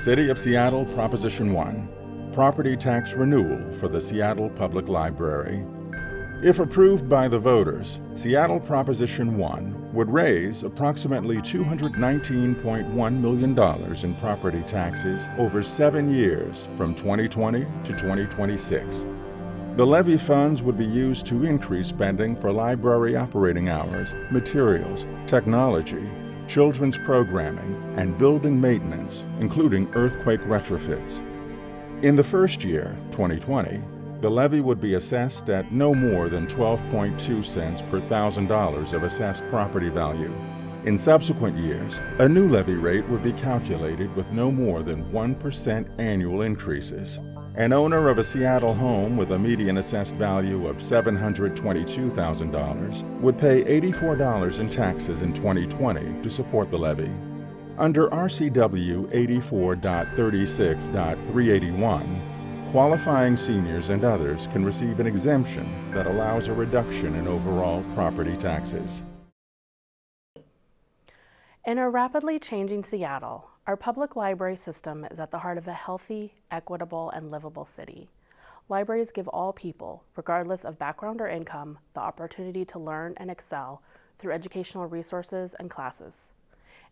City of Seattle Proposition 1, Property Tax Renewal for the Seattle Public Library. If approved by the voters, Seattle Proposition 1 would raise approximately $219.1 million in property taxes over 7 years from 2020 to 2026. The levy funds would be used to increase spending for library operating hours, materials, technology, children's programming, and building maintenance, including earthquake retrofits. In the first year, 2020, the levy would be assessed at no more than 12.2 cents per $1,000 of assessed property value. In subsequent years, a new levy rate would be calculated with no more than 1% annual increases. An owner of a Seattle home with a median assessed value of $722,000 would pay $84 in taxes in 2020 to support the levy. Under RCW 84.36.381, qualifying seniors and others can receive an exemption that allows a reduction in overall property taxes. In a rapidly changing Seattle, our public library system is at the heart of a healthy, equitable, and livable city. Libraries give all people, regardless of background or income, the opportunity to learn and excel through educational resources and classes.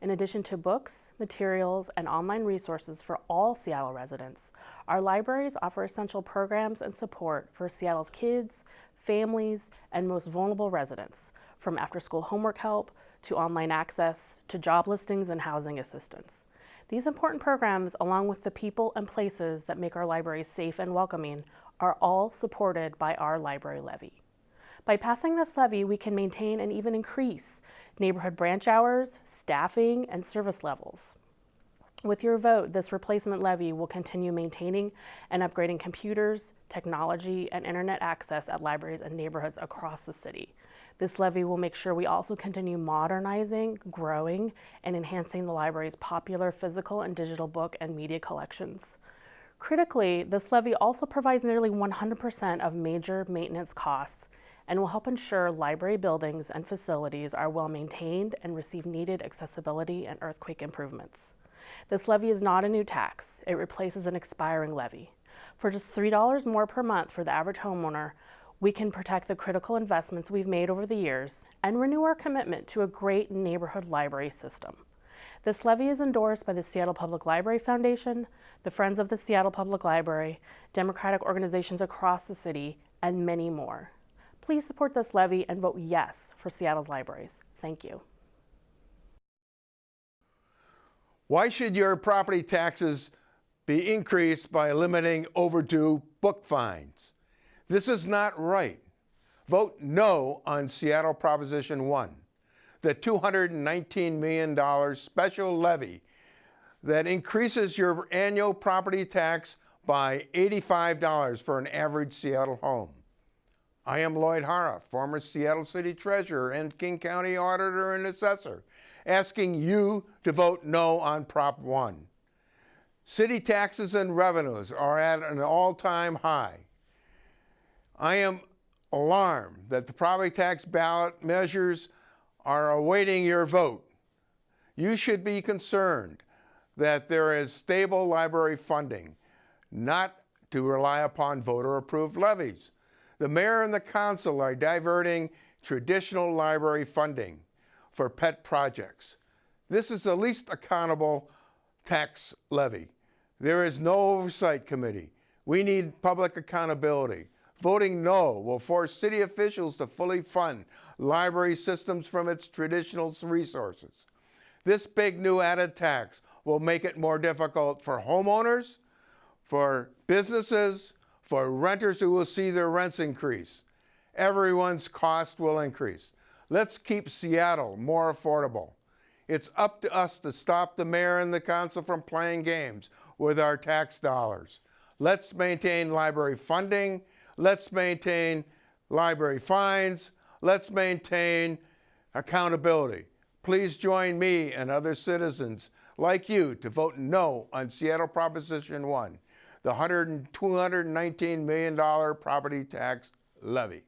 In addition to books, materials, and online resources for all Seattle residents, our libraries offer essential programs and support for Seattle's kids, families, and most vulnerable residents, from after-school homework help to online access to job listings and housing assistance. These important programs, along with the people and places that make our libraries safe and welcoming, are all supported by our library levy. By passing this levy, we can maintain and even increase neighborhood branch hours, staffing, and service levels. With your vote, this replacement levy will continue maintaining and upgrading computers, technology, and internet access at libraries and neighborhoods across the city. This levy will make sure we also continue modernizing, growing, and enhancing the library's popular physical and digital book and media collections. Critically, this levy also provides nearly 100% of major maintenance costs and will help ensure library buildings and facilities are well maintained and receive needed accessibility and earthquake improvements. This levy is not a new tax. It replaces an expiring levy. For just $3 more per month for the average homeowner, we can protect the critical investments we've made over the years and renew our commitment to a great neighborhood library system. This levy is endorsed by the Seattle Public Library Foundation, the Friends of the Seattle Public Library, Democratic organizations across the city, and many more. Please support this levy and vote yes for Seattle's libraries. Thank you. Why should your property taxes be increased by limiting overdue book fines? This is not right. Vote no on Seattle Proposition 1, the $219 million special levy that increases your annual property tax by $85 for an average Seattle home. I am Lloyd Hara, former Seattle City Treasurer and King County Auditor and Assessor, asking you to vote no on Prop 1. City taxes and revenues are at an all-time high. I am alarmed that the property tax ballot measures are awaiting your vote. You should be concerned that there is stable library funding, not to rely upon voter-approved levies. The mayor and the council are diverting traditional library funding for pet projects. This is the least accountable tax levy. There is no oversight committee. We need public accountability. Voting no will force city officials to fully fund library systems from its traditional resources. This big new added tax will make it more difficult for homeowners, for businesses, for renters who will see their rents increase. Everyone's cost will increase. Let's keep Seattle more affordable. It's up to us to stop the mayor and the council from playing games with our tax dollars. Let's maintain library funding. Let's maintain library fines. Let's maintain accountability. Please join me and other citizens like you to vote no on Seattle Proposition 1, the $219 million property tax levy.